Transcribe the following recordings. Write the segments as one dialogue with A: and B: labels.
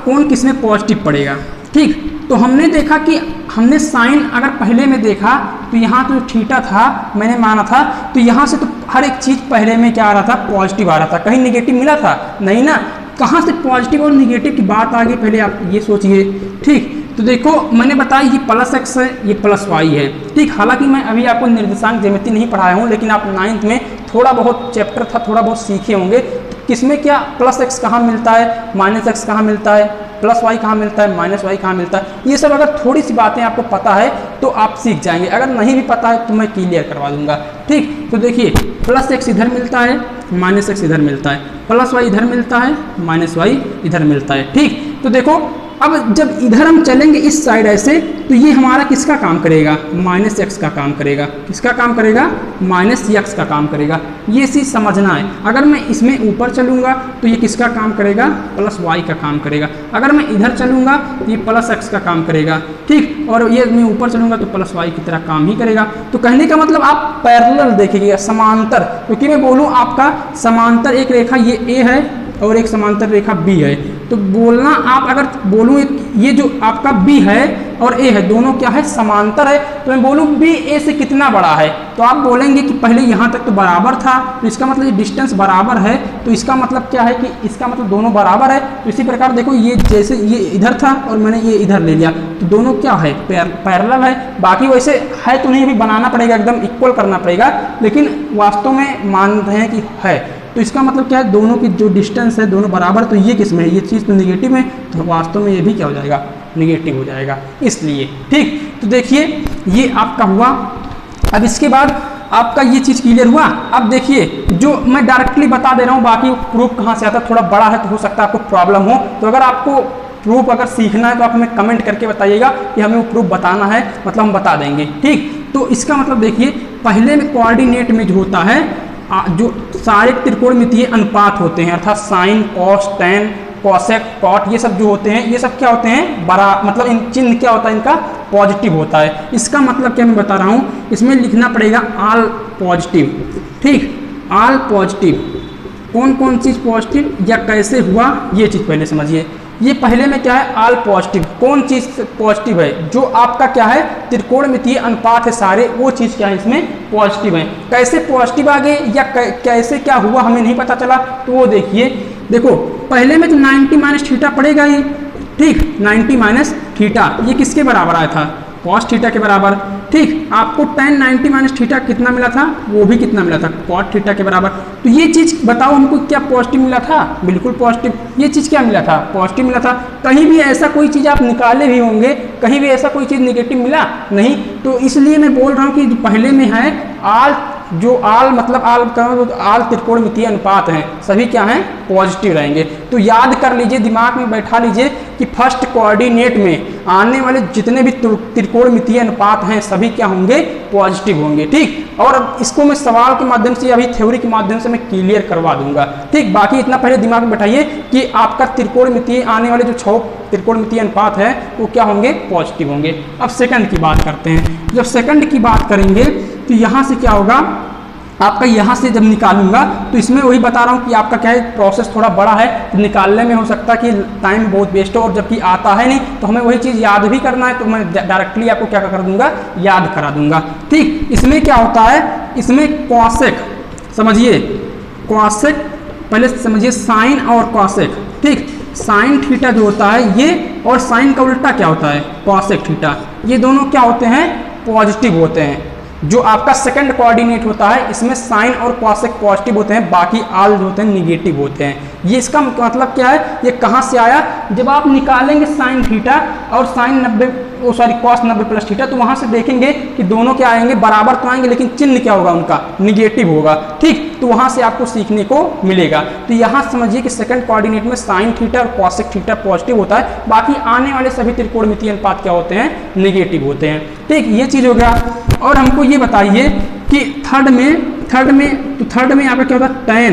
A: कोण किस में पॉजिटिव पड़ेगा। ठीक, तो हमने देखा कि हमने साइन अगर पहले में देखा तो यहाँ तो थीटा था मैंने माना था, तो यहाँ से तो हर एक चीज़ पहले में क्या आ रहा था, पॉजिटिव आ रहा था, कहीं निगेटिव मिला था नहीं ना। कहाँ से पॉजिटिव और निगेटिव की बात आ गई पहले आप ये सोचिए। ठीक, तो देखो मैंने बताया ये प्लस एक्स है, ये प्लस वाई है। ठीक, हालांकि मैं अभी आपको निर्देशांक ज्यामिति नहीं पढ़ाया हूँ, लेकिन आप 9th में थोड़ा बहुत चैप्टर था, थोड़ा बहुत सीखे होंगे। किसमें क्या प्लस एक्स कहाँ मिलता है, माइनस एक्स कहाँ मिलता है, प्लस वाई कहाँ मिलता है, माइनस वाई कहाँ मिलता है, ये सब अगर थोड़ी सी बातें आपको पता है तो आप सीख जाएंगे। अगर नहीं भी पता है तो मैं क्लियर करवा दूंगा। ठीक, तो देखिए प्लस एक्स इधर मिलता है, माइनस एक्स इधर मिलता है, प्लस वाई इधर मिलता है, माइनस वाई इधर मिलता है। ठीक, तो देखो अब जब इधर हम चलेंगे इस साइड ऐसे, तो ये हमारा किसका काम करेगा, माइनस एक्स का काम करेगा। किसका काम करेगा, माइनस एक्स का काम करेगा। ये चीज़ समझना है। अगर मैं इसमें ऊपर चलूँगा तो ये किसका काम करेगा, प्लस वाई का काम करेगा। अगर मैं इधर चलूँगा तो ये प्लस एक्स का काम करेगा। ठीक, और ये मैं ऊपर चलूँगा तो प्लस वाई की तरह काम ही करेगा। तो कहने का मतलब आप पैरेलल देखिएगा, समांतर, क्योंकि मैं बोलूँ आपका समांतर एक रेखा ये ए है और एक समांतर रेखा बी है, तो बोलना आप अगर बोलूँ ये जो आपका बी है और ए है दोनों क्या है, समांतर है, तो मैं बोलूँ बी ए से कितना बड़ा है, तो आप बोलेंगे कि पहले यहाँ तक तो बराबर था, तो इसका मतलब ये डिस्टेंस बराबर है, तो इसका मतलब क्या है कि इसका मतलब दोनों बराबर है। तो इसी प्रकार देखो ये जैसे ये इधर था और मैंने ये इधर ले लिया, तो दोनों क्या है, पैरेलल है। बाकी वैसे है तो नहीं, अभी बनाना पड़ेगा, एकदम इक्वल करना पड़ेगा, लेकिन वास्तव में मान रहे हैं कि है। तो इसका मतलब क्या है, दोनों की जो डिस्टेंस है दोनों बराबर, तो ये किस में है, ये चीज़ तो निगेटिव है, तो वास्तव में ये भी क्या हो जाएगा, निगेटिव हो जाएगा इसलिए। ठीक, तो देखिए ये आपका हुआ। अब इसके बाद आपका ये चीज़ क्लियर हुआ। अब देखिए जो मैं डायरेक्टली बता दे रहा हूँ, बाकी प्रूफ कहाँ से आता है, थोड़ा बड़ा है तो हो सकता है आपको प्रॉब्लम हो, तो अगर आपको प्रूफ अगर सीखना है तो आप हमें कमेंट करके बताइएगा कि हमें वो प्रूफ बताना है, मतलब हम बता देंगे। ठीक, तो इसका मतलब देखिए पहले में कोऑर्डिनेट में जो होता है, जो सारे त्रिकोणमितीय अनुपात होते हैं, अर्थात sine, cos, tan, cosec, cot, ये सब जो होते हैं, ये सब क्या होते हैं, बड़ा मतलब इन चिन्ह क्या होता है इनका, पॉजिटिव होता है। इसका मतलब क्या मैं बता रहा हूँ, इसमें लिखना पड़ेगा ऑल पॉजिटिव। ठीक, ऑल पॉजिटिव, कौन कौन चीज़ पॉजिटिव या कैसे हुआ ये चीज़ पहले समझिए। ये पहले में क्या है, ऑल पॉजिटिव, कौन चीज़ पॉजिटिव है, जो आपका क्या है त्रिकोणमितीय अनुपात है सारे, वो चीज़ क्या है इसमें पॉजिटिव है। कैसे पॉजिटिव आ गए या कैसे क्या हुआ हमें नहीं पता चला, तो वो देखिए। देखो पहले में तो 90 माइनस थीटा पड़ेगा ही। ठीक, 90 माइनस थीटा ये किसके बराबर आया था, कॉस थीटा के बराबर। ठीक, आपको tan 90 माइनस थीटा कितना मिला था, वो भी कितना मिला था, कॉट थीटा के बराबर। तो ये चीज़ बताओ हमको क्या पॉजिटिव मिला था, बिल्कुल पॉजिटिव। ये चीज़ क्या मिला था, पॉजिटिव मिला था। कहीं भी ऐसा कोई चीज़ आप निकाले भी होंगे, कहीं भी ऐसा कोई चीज़ निगेटिव मिला नहीं, तो इसलिए मैं बोल रहा हूँ कि जो पहले में है ऑल, जो ऑल मतलब ऑल त्रिकोणमितीय अनुपात हैं सभी क्या हैं, पॉजिटिव रहेंगे। तो याद कर लीजिए, दिमाग में बैठा लीजिए कि फर्स्ट कोऑर्डिनेट में आने वाले जितने भी त्रिकोणमितीय अनुपात हैं सभी क्या होंगे, पॉजिटिव होंगे। ठीक, और इसको मैं सवाल के माध्यम से अभी थ्योरी के माध्यम से मैं क्लियर करवा दूंगा। ठीक, बाकी इतना पहले दिमाग में बैठाइए कि आपका त्रिकोणमितीय आने वाले जो 6 त्रिकोणमितीय अनुपात है वो क्या होंगे, पॉजिटिव होंगे। अब सेकंड की बात करते हैं। जब सेकंड की बात करेंगे तो यहाँ से क्या होगा, आपका यहाँ से जब निकालूंगा तो इसमें वही बता रहा हूँ कि आपका क्या है, प्रोसेस थोड़ा बड़ा है, तो निकालने में हो सकता है कि टाइम बहुत वेस्ट हो, और जबकि आता है नहीं तो हमें वही चीज़ याद भी करना है, तो मैं डायरेक्टली आपको क्या कर दूंगा, याद करा दूंगा। ठीक, इसमें क्या होता है, इसमें कॉसेक समझिए, कॉसेक पहले समझिए, साइन और कॉसेक। ठीक, साइन थीटा जो होता है ये, और साइन का उल्टा क्या होता है, कॉसेक थीटा, ये दोनों क्या होते हैं, पॉजिटिव होते हैं। जो आपका सेकंड कोऑर्डिनेट होता है इसमें साइन और कॉसेक पॉजिटिव होते हैं, बाकी ऑल जो होते हैं निगेटिव होते हैं। ये इसका मतलब क्या है, ये कहाँ से आया, जब आप निकालेंगे साइन थीटा और साइन 90 कॉस 90 प्लस थीटा, तो वहाँ से देखेंगे कि दोनों क्या आएंगे, बराबर तो आएंगे, लेकिन चिन्ह क्या होगा उनका, निगेटिव होगा। ठीक, तो वहाँ से आपको सीखने को मिलेगा। तो यहाँ समझिए कि सेकंड कोऑर्डिनेट में साइन थीटा और कॉसेक थीटा पॉजिटिव होता है, बाकी आने वाले सभी त्रिकोणमितीय अनुपात क्या होते हैं, निगेटिव होते हैं। ठीक, ये चीज़ हो गया। और हमको ये बताइए कि थर्ड में यहाँ पे क्या होता है,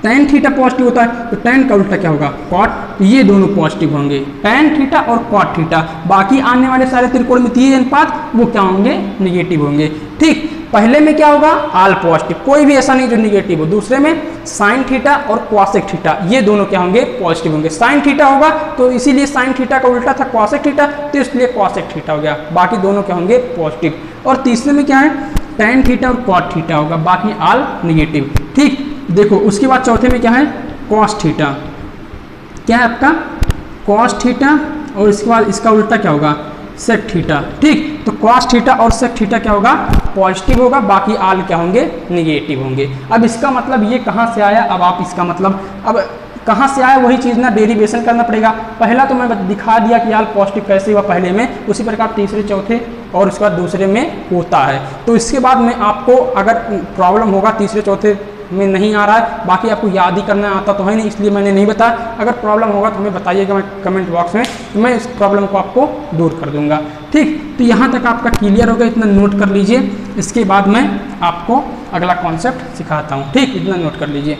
A: tan थीटा पॉजिटिव होता है, तो tan का उल्टा क्या होगा, कॉट, तो ये दोनों पॉजिटिव होंगे, tan थीटा और कॉट थीटा। बाकी आने वाले सारे त्रिकोणमितीय अनुपात वो क्या होंगे, निगेटिव होंगे। ठीक, पहले में क्या होगा, आल पॉजिटिव, कोई भी ऐसा नहीं जो निगेटिव हो। दूसरे में साइन थीटा और कॉसेक थीटा, ये दोनों क्या होंगे, पॉजिटिव होंगे। साइन थीटा होगा तो इसीलिए साइन थीटा का उल्टा था कॉसेक थीटा, तो इसलिए कॉसेक थीटा हो गया। बाकी दोनों क्या होंगे, पॉजिटिव। और तीसरे में क्या है, टैन थीटा और कॉट थीटा होगा, बाकी आल निगेटिव। ठीक, देखो उसके बाद चौथे में क्या है, कॉस थीटा। क्या है आपका, कॉस थीटा, और इसके बाद इसका उल्टा क्या होगा, सेक थीटा। ठीक, तो कॉस थीटा और सेक थीटा क्या होगा, पॉजिटिव होगा, बाकी आल क्या होंगे, निगेटिव होंगे। अब इसका मतलब ये कहाँ से आया, अब आप इसका मतलब अब कहाँ से आया वही चीज़ ना डेरिवेशन करना पड़ेगा। पहला तो मैं दिखा दिया कि आल पॉजिटिव कैसे हुआ पहले में, उसी प्रकार तीसरे चौथे और उसके बाद दूसरे में होता है। तो इसके बाद में आपको अगर प्रॉब्लम होगा तीसरे चौथे में नहीं आ रहा है, बाकी आपको याद ही करना आता तो है नहीं, इसलिए मैंने नहीं बताया। अगर प्रॉब्लम होगा तो हमें बताइएगा मैं कमेंट बॉक्स में, तो मैं इस प्रॉब्लम को आपको दूर कर दूंगा। ठीक, तो यहाँ तक आपका क्लियर होगा, इतना नोट कर लीजिए। इसके बाद मैं आपको अगला कॉन्सेप्ट सिखाता हूँ। ठीक, इतना नोट कर लीजिए।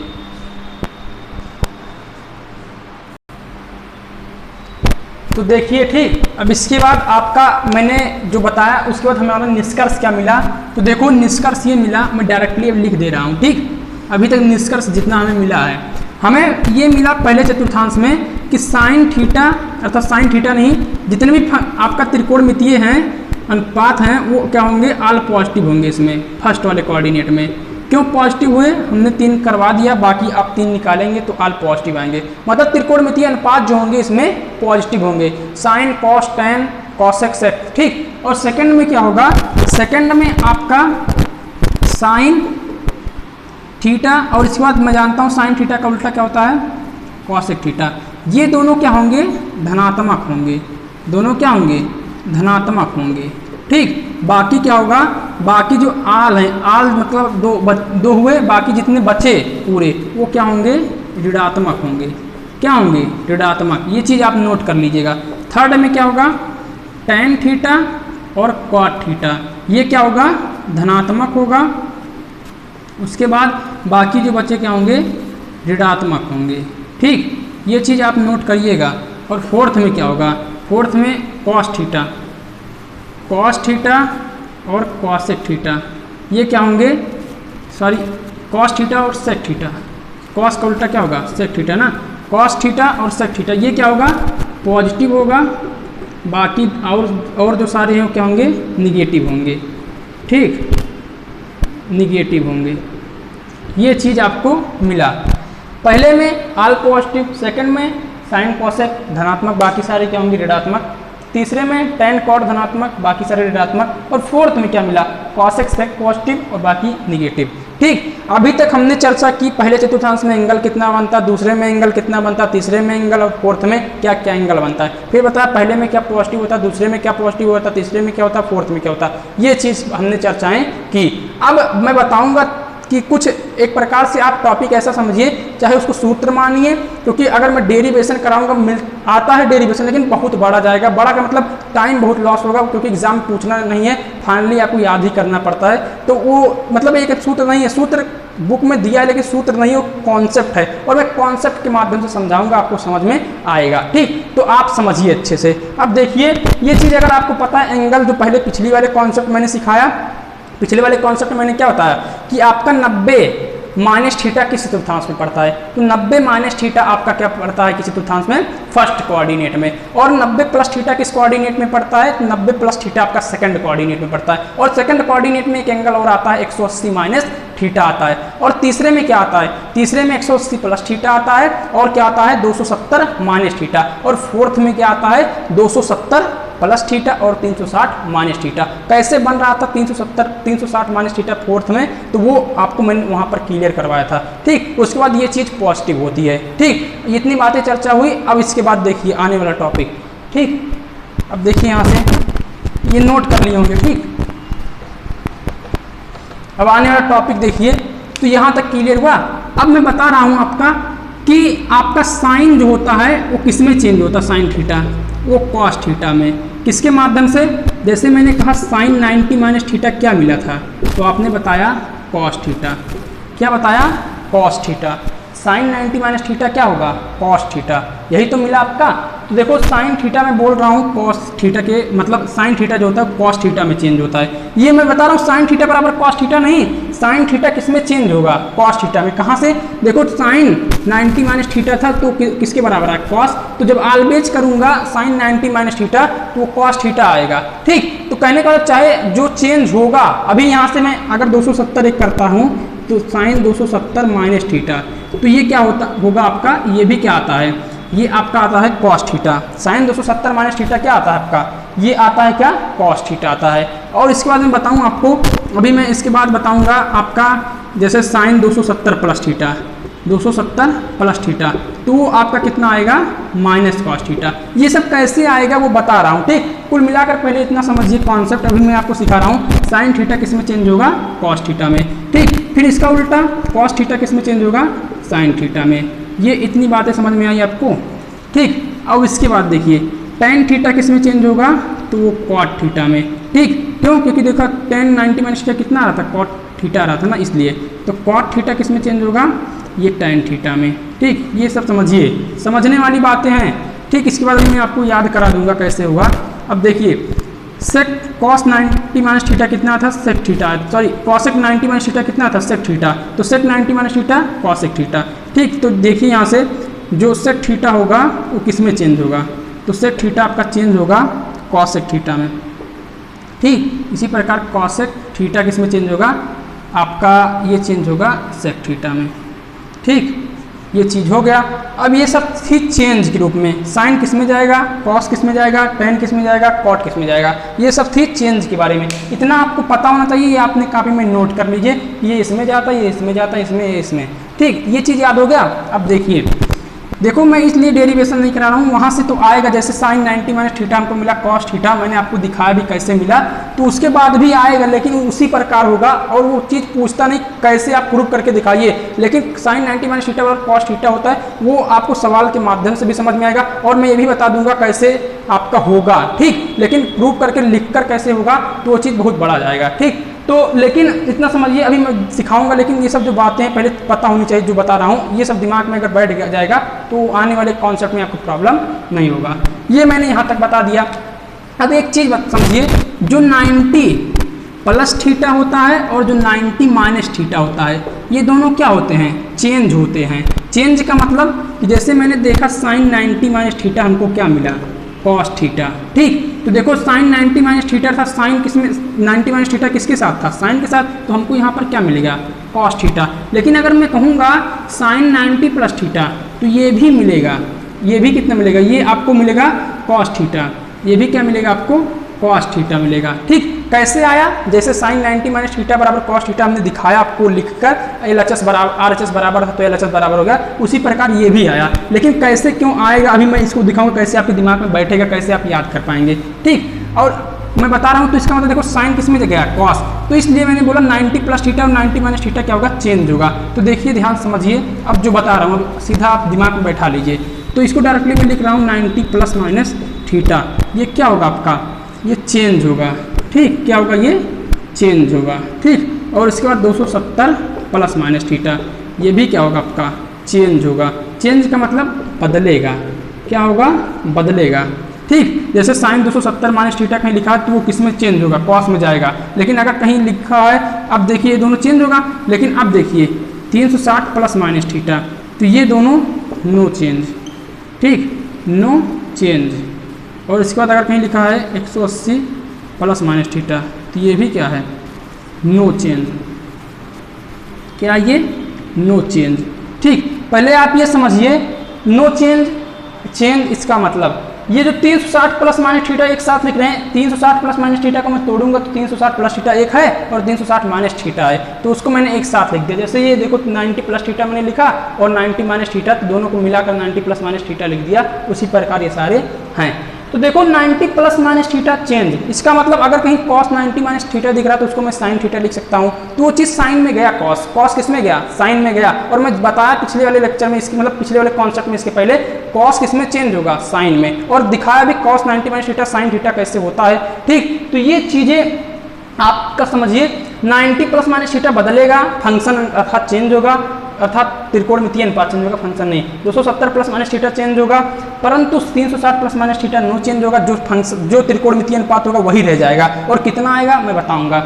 A: तो देखिए, ठीक, अब इसके बाद आपका मैंने जो बताया उसके बाद हमारा निष्कर्ष क्या मिला, तो देखो निष्कर्ष ये मिला, मैं डायरेक्टली अब लिख दे रहा हूँ। ठीक, अभी तक निष्कर्ष जितना हमें मिला है, हमें ये मिला पहले चतुर्थांश में कि साइन थीटा, अर्थात साइन थीटा नहीं, जितने भी आपका त्रिकोणमितीय हैं, अनुपात हैं, वो क्या होंगे, आल पॉजिटिव होंगे इसमें, फर्स्ट वाले कोऑर्डिनेट में। क्यों पॉजिटिव हुए, हमने 3 करवा दिया, बाकी आप 3 निकालेंगे तो आल पॉजिटिव आएंगे, मतलब त्रिकोणमितीय अनुपात जो होंगे इसमें पॉजिटिव होंगे, sine cos tan cosec sec. ठीक, और सेकंड में क्या होगा, सेकंड में आपका साइन थीटा, और इसके बाद मैं जानता हूँ साइन थीटा का उल्टा क्या होता है, कॉसेक थीटा। ये दोनों क्या होंगे, धनात्मक होंगे, दोनों क्या होंगे, धनात्मक होंगे। ठीक, बाकी क्या होगा, बाकी जो आल हैं, आल मतलब दो हुए, बाकी जितने बचे पूरे वो क्या होंगे, ऋणात्मक होंगे। क्या होंगे, ऋणात्मक। ये चीज़ आप नोट कर लीजिएगा। थर्ड में क्या होगा, टैन थीटा और कॉट थीटा, ये क्या होगा, धनात्मक होगा। उसके बाद बाकी जो बचे क्या होंगे, ऋणात्मक होंगे। ठीक, ये चीज़ आप नोट करिएगा। और फोर्थ में क्या होगा, फोर्थ में कॉस थीटा, कॉस थीटा और कॉसेक थीटा, ये क्या होंगे, सॉरी कॉस थीटा और सेक थीटा, कॉस का उल्टा क्या होगा, सेक थीटा ना, कॉस थीटा और सेक थीटा, ये क्या होगा, पॉजिटिव होगा, बाकी और जो सारे हैं क्या होंगे, निगेटिव होंगे। ठीक, निगेटिव होंगे। ये चीज़ आपको मिला, पहले में आल पॉजिटिव, सेकंड में साइन कॉसेक धनात्मक, बाकी सारे क्या होंगे, ऋणात्मक। तीसरे में टैन कॉट धनात्मक, बाकी सारे ऋणात्मक। और फोर्थ में क्या मिला, कॉसेक सेक पॉजिटिव और बाकी निगेटिव। ठीक, अभी तक हमने चर्चा की पहले चतुर्थांश में एंगल कितना बनता, दूसरे में एंगल कितना बनता, तीसरे में एंगल, और फोर्थ में क्या क्या एंगल बनता है। फिर बताया पहले में क्या पॉजिटिव होता, दूसरे में क्या पॉजिटिव होता, तीसरे में क्या होता, फोर्थ में क्या होता। ये चीज़ हमने चर्चाएं की। अब मैं बताऊंगा कि कुछ एक प्रकार से आप टॉपिक ऐसा समझिए, चाहे उसको सूत्र मानिए, क्योंकि अगर मैं डेरिवेशन कराऊंगा आता है डेरिवेशन, लेकिन बहुत बड़ा जाएगा। बड़ा का मतलब टाइम बहुत लॉस होगा, क्योंकि एग्जाम पूछना नहीं है, फाइनली आपको याद ही करना पड़ता है। तो वो मतलब एक सूत्र नहीं है, सूत्र बुक में दिया है लेकिन सूत्र नहीं, वो कॉन्सेप्ट है, और मैं कॉन्सेप्ट के माध्यम से समझाऊंगा, आपको समझ में आएगा। ठीक, तो आप समझिए अच्छे से। अब देखिए ये चीज़ अगर आपको पता है, एंगल जो पहले पिछली वाले कॉन्सेप्ट मैंने सिखाया, पिछले वाले कॉन्सेप्ट में मैंने क्या बताया कि आपका 90 माइनस थीटा किस चतुर्थांश में पड़ता है, तो 90 माइनस थीटा आपका क्या पड़ता है किस चतुर्थांश में, फर्स्ट कोऑर्डिनेट में। और 90 प्लस थीटा किस कोऑर्डिनेट में पड़ता है, तो 90 प्लस थीटा आपका सेकंड कोऑर्डिनेट में पड़ता है। और सेकंड कोऑर्डिनेट में एक एंगल और आता है 180 माइनस थीटा आता है। और तीसरे में क्या आता है, तीसरे में 180 प्लस थीटा आता है, और क्या आता है 270 माइनस थीटा। और फोर्थ में क्या आता है 270 प्लस थीटा और 360 माइनस थीटा। कैसे बन रहा था 360 माइनस थीटा फोर्थ में, तो वो आपको मैंने वहाँ पर क्लियर करवाया था। ठीक, उसके बाद ये चीज़ पॉजिटिव होती है। ठीक, इतनी बातें चर्चा हुई। अब इसके बाद देखिए आने वाला टॉपिक। ठीक, अब देखिए यहाँ से ये नोट कर लिए होंगे। ठीक, अब आने वाला टॉपिक देखिए, तो यहाँ तक क्लियर हुआ। अब मैं बता रहा हूँ आपका कि आपका साइन जो होता है वो किस में चेंज होता है, साइन थीटा वो कॉस थीटा में। किसके माध्यम से, जैसे मैंने कहा साइन 90 माइनस थीटा क्या मिला था, तो आपने बताया कॉस थीटा। क्या बताया, cos theta. Sine 90 minus theta क्या होगा, कॉस थीटा। यही तो मिला आपका। तो देखो साइन थीटा में बोल रहा हूँ कॉस थीटा के मतलब साइन थीटा जो होता है कॉस थीटा में चेंज होता है। ये मैं बता रहा हूँ साइन थीटा बराबर कॉस थीटा नहीं, साइन थीटा किस में चेंज होगा, कॉस थीटा में। कहाँ से, देखो साइन 90 माइनस थीटा था तो किसके बराबर है, कॉस। तो जब आलबेज करूंगा साइन 90 माइनस थीटा तो वो कॉस थीटा आएगा। ठीक, तो कहने का चाहे जो चेंज होगा, अभी यहाँ से मैं अगर 270 एक करता हूँ तो साइन 270 माइनस थीटा, तो ये क्या होगा आपका, ये भी क्या आता है, ये आपका आता है cos theta. Sine 270 minus theta क्या आता है आपका, ये आता है क्या, कॉस थीटा आता है। और इसके बाद मैं बताऊँ आपको, अभी मैं इसके बाद बताऊँगा आपका जैसे sine 270 plus theta, 270 plus theta, तो वो आपका कितना आएगा, माइनस कॉस थीटा। ये सब कैसे आएगा वो बता रहा हूँ। ठीक, कुल मिलाकर पहले इतना समझिए कॉन्सेप्ट, अभी मैं आपको सिखा रहा हूँ। साइन थीटा किस में चेंज होगा, कॉस थीटा में। ठीक, फिर इसका उल्टा कॉस थीटा किस में चेंज होगा, साइन थीटा में। ये इतनी बातें समझ में आई आपको। ठीक, अब इसके बाद देखिए टेन थीटा किस में चेंज होगा, तो वो कॉट थीटा में। ठीक, क्यों, क्योंकि देखा टेन 90 माइनस थीटा कितना आ रहा था, कॉट थीटा आ रहा था ना, इसलिए। तो कॉट थीटा किस में चेंज होगा, ये टेन थीटा में। ठीक, ये सब समझिए, समझने वाली बातें हैं। ठीक, इसके बाद मैं आपको याद करा दूंगा कैसे होगा। अब देखिए सेक कॉस 90 माइनस थीटा कितना था, sec theta, sorry cosec 90 minus theta कितना था, सेक थीटा। तो sec 90 minus theta cosec theta. ठीक, तो देखिए यहाँ से जो सेक थीटा होगा वो किस में चेंज होगा, तो सेक थीटा आपका चेंज होगा कॉसेक थीटा में। ठीक, इसी प्रकार कॉसेक थीटा किस में चेंज होगा, आपका ये चेंज होगा सेक थीटा में। ठीक, ये चीज़ हो गया। अब ये सब थी चेंज के रूप में, साइन किस में जाएगा, कॉस किस में जाएगा, टेन किस में जाएगा, कॉट किस में जाएगा। ये सब थी चेंज के बारे में। इतना आपको पता होना चाहिए, ये आपने कॉपी में नोट कर लीजिए, ये इसमें जाता है, ये इसमें जाता है, इसमें, ये इसमें। ठीक, ये चीज़ याद हो गया। अब देखिए, देखो मैं इसलिए डेरिवेशन नहीं करा रहा हूँ, वहाँ से तो आएगा। जैसे साइन 90 माइनस थीटा हमको मिला कॉस थीटा, मैंने आपको दिखाया भी कैसे मिला, तो उसके बाद भी आएगा, लेकिन उसी प्रकार होगा। और वो चीज़ पूछता नहीं कैसे आप प्रूव करके दिखाइए, लेकिन साइन 90 माइनस थीटा और कॉस थीटा होता है, वो आपको सवाल के माध्यम से भी समझ में आएगा। और मैं ये भी बता दूंगा कैसे आपका होगा। ठीक, लेकिन प्रूव करके लिख कर कैसे होगा तो वो चीज़ बहुत बड़ा जाएगा। ठीक, तो लेकिन इतना समझिए, अभी मैं सिखाऊंगा, लेकिन ये सब जो बातें हैं पहले पता होनी चाहिए, जो बता रहा हूँ ये सब दिमाग में अगर बैठ जाएगा तो आने वाले कॉन्सेप्ट में आपको प्रॉब्लम नहीं होगा। ये मैंने यहाँ तक बता दिया। अब एक चीज़ समझिए, जो 90 प्लस थीटा होता है और जो 90 माइनस थीटा होता है, ये दोनों क्या होते हैं, चेंज होते हैं। चेंज का मतलब कि जैसे मैंने देखा साइन 90 माइनस थीटा हमको क्या मिला, कॉस थीटा। ठीक, तो देखो साइन 90 माइनस थीटा था, साइन किस में 90 माइनस थीटा किसके साथ था, साइन के साथ, तो हमको यहाँ पर क्या मिलेगा, कॉस थीटा। लेकिन अगर मैं कहूँगा साइन 90 प्लस थीटा, तो ये भी मिलेगा, ये भी कितना मिलेगा, ये आपको मिलेगा कॉस थीटा, ये भी क्या मिलेगा आपको, कॉस थीटा मिलेगा। ठीक, कैसे आया, जैसे साइन 90 माइनस थीटा बराबर कॉस थीटा हमने दिखाया आपको लिखकर, LHS बराबर RHS बराबर था तो LHS बराबर हो गया, उसी प्रकार ये भी आया। लेकिन कैसे क्यों आएगा अभी मैं इसको दिखाऊंगा, कैसे आपके दिमाग में बैठेगा, कैसे आप याद कर पाएंगे। ठीक, और मैं बता रहा हूँ, तो इसका मतलब देखो साइन किस में गया, कॉस, तो इसलिए मैंने बोला 90 प्लस थीटा और 90 माइनस थीटा क्या होगा, चेंज होगा। तो देखिए ध्यान समझिए, अब जो बता रहा हूँ सीधा आप दिमाग में बैठा लीजिए। तो इसको डायरेक्टली मैं लिख रहा हूँ 90 प्लस माइनस थीटा, ये क्या होगा आपका, ये चेंज होगा। ठीक, क्या होगा, ये चेंज होगा। ठीक, और इसके बाद 270 प्लस माइनस थीटा, ये भी क्या होगा आपका, चेंज होगा। चेंज का मतलब बदलेगा, क्या होगा, बदलेगा। ठीक, जैसे साइन 270 माइनस थीटा कहीं लिखा है तो वो किस में चेंज होगा, कॉस में जाएगा। लेकिन अगर कहीं लिखा है, अब देखिए दोनों चेंज होगा। लेकिन अब देखिए 360 प्लस माइनस थीटा, तो ये दोनों नो चेंज। ठीक, नो चेंज। और इसके बाद अगर कहीं लिखा है 180 प्लस माइनस थीटा, तो ये भी क्या है, नो चेंज। क्या ये, नो चेंज। ठीक, पहले आप ये समझिए, नो चेंज, चेंज इसका मतलब ये जो 360 प्लस माइनस थीटा एक साथ लिख रहे हैं, 360 प्लस माइनस थीटा को मैं तोड़ूंगा तो 360 प्लस थीटा एक है और 360 माइनस थीटा है, तो उसको मैंने एक साथ लिख दिया। जैसे ये देखो 90 प्लस थीटा मैंने लिखा और 90 माइनस थीटा, तो दोनों को मिलाकर 90 प्लस माइनस थीटा लिख दिया। उसी प्रकार ये सारे हैं। तो देखो 90 प्लस माइनस थीटा चेंज, इसका मतलब अगर कहीं कॉस 90 माइनस थीटा दिख रहा तो उसको मैं साइन थीटा लिख सकता हूँ। तो वो चीज़ साइन में गया, कॉस, कॉस किस में गया, साइन में गया। और मैं बताया पिछले वाले लेक्चर में, इसकी मतलब पिछले वाले कॉन्सेप्ट में, इसके पहले कॉस किस में चेंज होगा, साइन में। और दिखाया भी cos 90 minus theta sin theta कैसे होता है। ठीक, तो ये चीज़ें आपका समझिए, 90 प्लस माइनस थीटा बदलेगा, फंक्शन अर्थात चेंज होगा, अर्थात त्रिकोणमितीय अनुपात चेंज होगा, फंक्शन नहीं। 270 प्लस माइनस थीटा चेंज होगा, परंतु 360 plus minus theta no change होगा, जो त्रिकोणमितीय अनुपात होगा वही रह जाएगा। और कितना आएगा मैं बताऊंगा।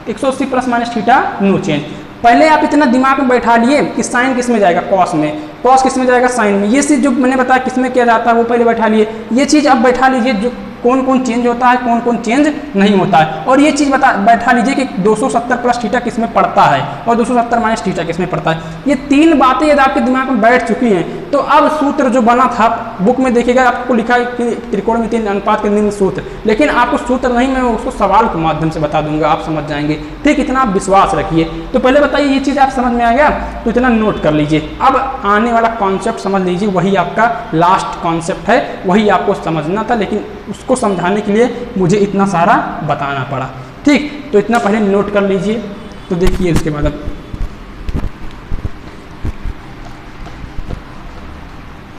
A: 180 plus minus theta no change. पहले आप इतना दिमाग में बैठा लिए कि साइन किस में जाएगा, कॉस में, कॉस किस में जाएगा, साइन में। ये चीज़ जो मैंने बताया किस में किया जाता है वो पहले बैठा लिए। ये चीज़ अब बैठा लीजिए जो कौन कौन चेंज होता है, कौन कौन चेंज नहीं होता है। और ये चीज़ बैठा लीजिए कि 270 प्लस थीटा किस में पड़ता है और 270 माइनस थीटा किस में पड़ता है। ये तीन बातें यदि आपके दिमाग में बैठ चुकी हैं तो अब सूत्र जो बना था बुक में देखिएगा आपको लिखा है कि त्रिकोणमितीय अनुपात के निम्न सूत्र, लेकिन आपको सूत्र नहीं, मैं उसको सवाल के माध्यम से बता दूंगा, आप समझ जाएंगे। ठीक, इतना आप विश्वास रखिए। तो पहले बताइए ये चीज़ आप समझ में आ गया, तो इतना नोट कर लीजिए। अब आने वाला कॉन्सेप्ट समझ लीजिए, वही आपका लास्ट कॉन्सेप्ट है, वही आपको समझना था, लेकिन उसको समझाने के लिए मुझे इतना सारा बताना पड़ा। ठीक, तो इतना पहले नोट कर लीजिए। तो देखिए उसके बाद अब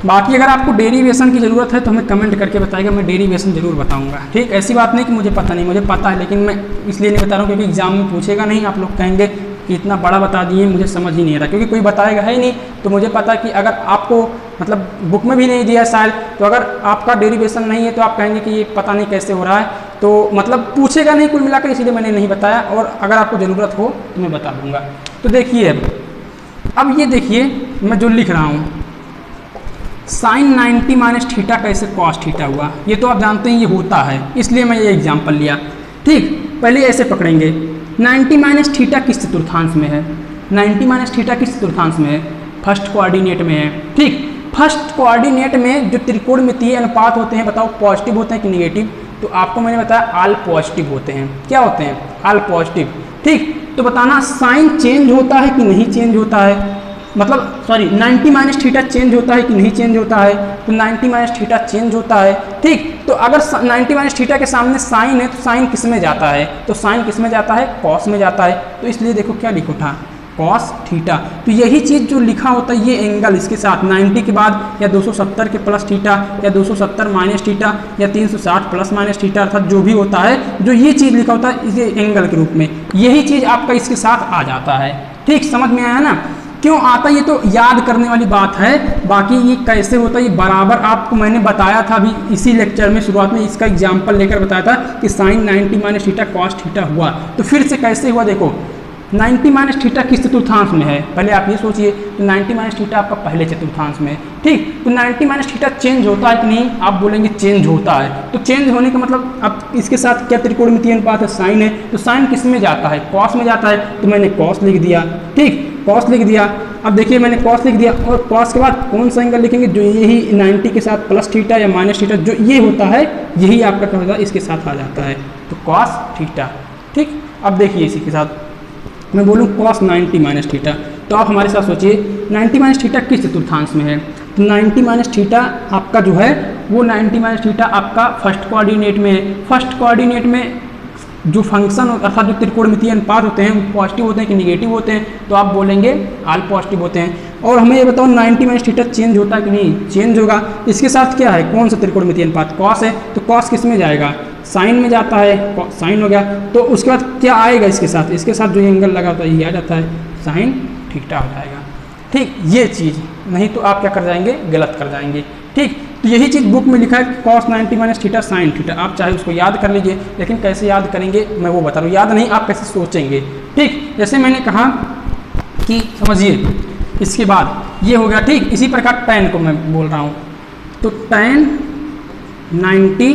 A: बाकी अगर आपको डेरिवेशन की ज़रूरत है तो हमें कमेंट करके बताइएगा, मैं डेरिवेशन जरूर बताऊंगा। ठीक, ऐसी बात नहीं कि मुझे पता नहीं, मुझे पता है, लेकिन मैं इसलिए नहीं बता रहा हूँ क्योंकि एग्जाम में पूछेगा नहीं, आप लोग कहेंगे कि इतना बड़ा बता दिए मुझे समझ ही नहीं आ रहा, क्योंकि कोई बताएगा है ही नहीं। तो मुझे पता है कि अगर आपको मतलब बुक में भी नहीं दिया शायद, तो अगर आपका डेरिवेशन नहीं है तो आप कहेंगे कि ये पता नहीं कैसे हो रहा है, तो मतलब पूछेगा नहीं कुल मिलाकर, इसीलिए मैंने नहीं बताया। और अगर आपको ज़रूरत हो तो मैं बता दूंगा। तो देखिए अब ये देखिए मैं जो लिख रहा हूँ, साइन 90 माइनस थीटा कैसे कॉस थीटा हुआ, ये तो आप जानते हैं ये होता है, इसलिए मैं ये एग्जाम्पल लिया। ठीक, पहले ऐसे पकड़ेंगे, 90 माइनस थीटा किस चतुर्थांश में है, 90 माइनस थीटा किस चतुर्थांश में है, फर्स्ट कोऑर्डिनेट में है। ठीक, फर्स्ट कोऑर्डिनेट में जो त्रिकोणमितीय अनुपात होते हैं बताओ पॉजिटिव होते हैं कि निगेटिव, तो आपको मैंने बताया ऑल पॉजिटिव होते हैं। क्या होते हैं, ऑल पॉजिटिव। ठीक, तो बताना साइन चेंज होता है कि नहीं चेंज होता है, मतलब सॉरी 90 माइनस थीटा चेंज होता है कि नहीं चेंज होता है, तो 90 माइनस थीटा चेंज होता है। ठीक, तो अगर 90 माइनस थीटा के सामने साइन है तो साइन किस में जाता है, तो साइन किस में जाता है, कॉस में जाता है। तो इसलिए देखो क्या लिखो था, कॉस थीटा। तो यही चीज़ जो लिखा होता है ये एंगल इसके साथ 90 के बाद या 270 के प्लस थीटा या 270 माइनस थीटा या 360 प्लस माइनस थीटा, अर्थात जो भी होता है, जो ये चीज़ लिखा होता है इसे एंगल के रूप में, यही चीज़ आपका इसके साथ आ जाता है। ठीक, समझ में आया ना, क्यों आता है ये तो याद करने वाली बात है। बाकी ये कैसे होता है ये बराबर आपको मैंने बताया था अभी इसी लेक्चर में, शुरुआत में इसका एग्जाम्पल लेकर बताया था कि sine 90 minus theta cos theta हुआ। तो फिर से कैसे हुआ देखो, 90 माइनस थीटा किस चतुर्थांश में है, पहले आप ये सोचिए। तो 90 माइनस थीटा आपका पहले चतुर्थांश में है। ठीक, तो 90 माइनस थीटा चेंज होता है कि नहीं, आप बोलेंगे चेंज होता है। तो चेंज होने का मतलब अब इसके साथ क्या त्रिकोणमितीय अनुपात है, साइन है, तो साइन किस में जाता है, कॉस में जाता है। तो मैंने कॉस लिख दिया। ठीक, कॉस लिख दिया। अब देखिए मैंने कॉस लिख दिया, और कॉस के बाद कौन सा एंगल लिखेंगे, जो यही 90 के साथ प्लस थीटा या माइनस थीटा जो ये होता है, यही आपका क्या होगा, इसके साथ आ जाता है, तो कॉस थीटा। ठीक, अब देखिए इसी के साथ मैं बोलूँ कॉस 90 माइनस थीटा, तो आप हमारे साथ सोचिए 90 माइनस थीटा किस चतुर्थांश में है। तो 90 माइनस थीटा आपका जो है वो 90 माइनस थीटा आपका फर्स्ट कोऑर्डिनेट में है। फर्स्ट कोऑर्डिनेट में जो फंक्शन अर्थात जो त्रिकोणमितीय अनुपात होते हैं वो पॉजिटिव होते हैं कि निगेटिव होते हैं, तो आप बोलेंगे ऑल पॉजिटिव होते हैं। और हमें ये बताओ 90 माइनस थीटा चेंज होता है कि नहीं, चेंज होगा। इसके साथ क्या है, कौन सा त्रिकोणमितीय अनुपात, कॉस है, तो कॉस किस में जाएगा, साइन में जाता है, साइन हो गया। तो उसके बाद क्या आएगा इसके साथ, इसके साथ जो एंगल लगा होता है ये आ जाता है, साइन थीटा हो जाएगा। ठीक, ये चीज़ नहीं तो आप क्या कर जाएंगे, गलत कर जाएंगे। ठीक, तो यही चीज़ बुक में लिखा है cos 90 minus theta sin theta, आप चाहे उसको याद कर लीजिए, लेकिन कैसे याद करेंगे मैं वो बता रहा हूँ, याद नहीं आप कैसे सोचेंगे। ठीक, जैसे मैंने कहा कि समझिए इसके बाद ये हो गया। ठीक, इसी प्रकार टैन को मैं बोल रहा हूँ, तो टैन 90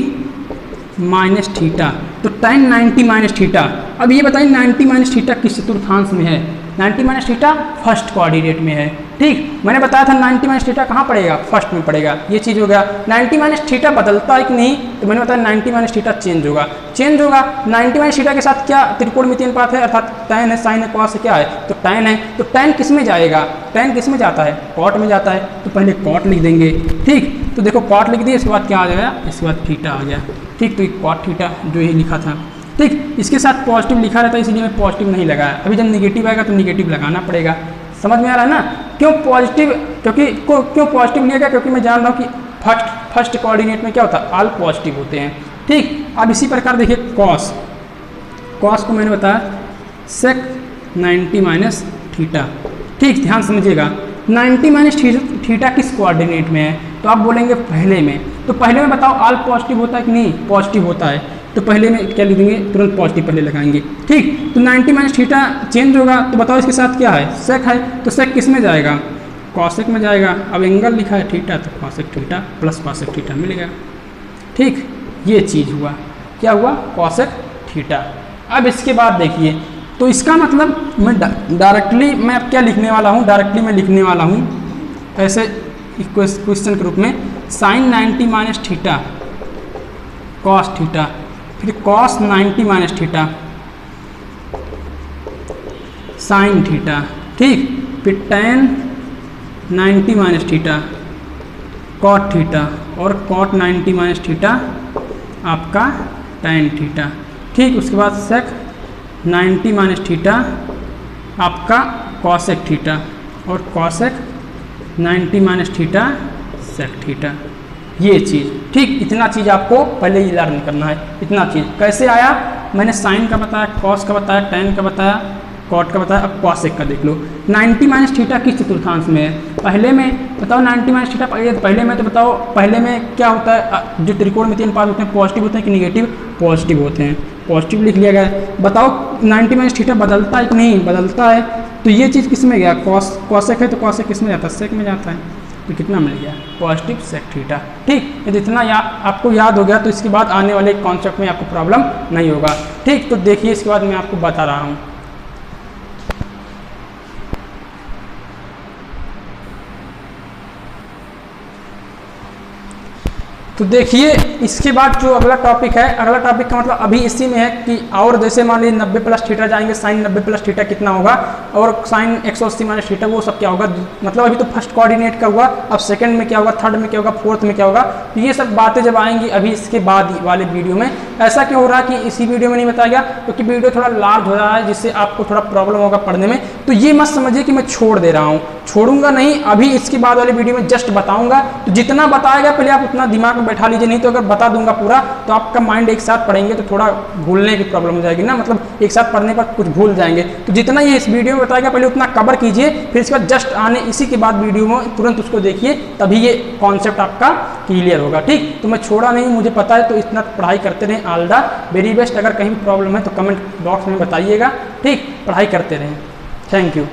A: माइनस थीटा, तो टैन 90 माइनस थीटा। अब ये बताइए 90 माइनस थीटा किस चतुर्थांश में है, 90 माइनस थीटा फर्स्ट कोऑर्डिनेट में है। ठीक, मैंने बताया था 90 माइनस थीटा कहाँ पड़ेगा, फर्स्ट में पड़ेगा, ये चीज़ हो गया। 90 माइनस थीटा बदलता है कि नहीं, तो मैंने बताया 90 माइनस थीटा चेंज होगा, चेंज होगा। 90 माइनस थीटा के साथ क्या त्रिकोणमितीय अनुपात है, अर्थात टैन है, साइन है, कॉस है, क्या है, तो टैन है। तो टैन किस में जाएगा, टैन किस में जाता है, कॉट में जाता है, तो पहले कॉट लिख देंगे। ठीक, तो देखो कॉट लिख दिए, इसके बाद क्या आ जाएगा, इसके बाद थीटा आ गया। ठीक, तो कॉट थीटा जो ये लिखा था। ठीक, इसके साथ पॉजिटिव लिखा रहता है इसलिए मैं पॉजिटिव नहीं लगाया, अभी जब निगेटिव आएगा तो निगेटिव लगाना पड़ेगा। समझ में आ रहा है ना, क्यों पॉजिटिव, क्यों पॉजिटिव लिया गया, क्योंकि मैं जान रहा हूँ कि फर्स्ट कोऑर्डिनेट में क्या होता है, ऑल पॉजिटिव होते हैं। ठीक, अब इसी प्रकार देखिए कॉस को मैंने बताया सेक 90 माइनस थीटा। ठीक, ध्यान समझिएगा, 90 माइनस थीटा किस कोऑर्डिनेट में है? तो आप बोलेंगे पहले में। तो पहले में बताओ ऑल पॉजिटिव होता है कि नहीं? पॉजिटिव होता है, तो पहले में क्या लिख देंगे? तुरंत पॉजिटिव पहले लगाएंगे। ठीक, तो 90 माइनस थीटा चेंज होगा, तो बताओ इसके साथ क्या है? सेक है, तो सेक किस में जाएगा? कॉसेक में जाएगा। अब एंगल लिखा है थीटा, तो cosec theta plus cosec theta मिलेगा। ठीक, ये चीज़ हुआ, क्या हुआ? Cosec theta. अब इसके बाद देखिए, तो इसका मतलब मैं डायरेक्टली मैं अब क्या लिखने वाला हूँ? डायरेक्टली मैं लिखने वाला हूँ ऐसे क्वेश्चन के रूप में, sin 90 minus theta cos theta, फिर cos 90 minus theta sin theta. ठीक, फिर tan 90 minus theta cot theta, और कॉट 90 माइनस थीटा आपका टेन थीटा। ठीक, उसके बाद सेक 90 माइनस थीटा आपका कॉसेक थीटा, और cosec 90 minus theta sec theta. ये चीज़, ठीक, इतना चीज़ आपको पहले ही लर्न करना है। इतना चीज़ कैसे आया? मैंने साइन का बताया, कॉस का बताया, टेन का बताया, कॉट का बताया, अब कॉसेक का देख लो। 90 माइनस थीटा किस चतुर्थांश में है? पहले में। बताओ 90 माइनस थीटा पहले में, तो बताओ पहले में क्या होता है? जो त्रिकोणमितीय अनुपात होते हैं पॉजिटिव होते हैं कि निगेटिव? पॉजिटिव होते हैं, पॉजिटिव लिख लिया गया है। बताओ 90 माइनस थीटा बदलता है कि नहीं? बदलता है, तो ये चीज़ किस में गया? कॉसेक है, तो कॉसेक किस में जाता है? सेक में जाता है, तो कितना मिल गया? Positive sec theta. ठीक, यदि इतना आपको याद हो गया तो इसके बाद आने वाले कॉन्सेप्ट में आपको प्रॉब्लम नहीं होगा। ठीक, तो देखिए इसके बाद मैं आपको बता रहा हूँ। तो देखिए इसके बाद जो अगला टॉपिक है, अगला टॉपिक का मतलब अभी इसी में है कि और जैसे मान लीजिए 90 प्लस थीटा जाएंगे, साइन 90 प्लस थीटा कितना होगा, और साइन 180 माइनस थीटा वो सब क्या होगा। मतलब अभी तो फर्स्ट कोऑर्डिनेट का हुआ, अब सेकंड में क्या होगा, थर्ड में क्या होगा, फोर्थ में क्या होगा। तो ये सब बातें जब आएंगी अभी इसके बाद वाले वीडियो में। ऐसा क्यों हो रहा है कि इसी वीडियो में नहीं बताया गया? क्योंकि वीडियो थोड़ा लार्ज हो रहा है, जिससे आपको थोड़ा प्रॉब्लम होगा पढ़ने में। तो ये मत समझिए कि मैं छोड़ दे रहा हूँ, छोड़ूंगा नहीं, अभी इसके बाद वाले वीडियो में जस्ट बताऊंगा। तो जितना बताएगा पहले आप उतना दिमाग में बैठा लीजिए, नहीं तो अगर बता दूंगा पूरा तो आपका माइंड एक साथ पढ़ेंगे तो थोड़ा भूलने की प्रॉब्लम हो जाएगी ना, मतलब एक साथ पढ़ने पर कुछ भूल जाएंगे। तो जितना ये इस वीडियो में बताएगा पहले उतना कवर कीजिए, फिर इसके बाद जस्ट आने इसी के बाद वीडियो में तुरंत उसको देखिए, तभी ये कॉन्सेप्ट आपका क्लियर होगा। ठीक, तो मैं छोड़ा नहीं, मुझे पता है, तो इतना पढ़ाई करते रहें। All the very best. अगर कहीं प्रॉब्लम है तो कमेंट बॉक्स में बताइएगा। ठीक, पढ़ाई करते रहें। Thank you.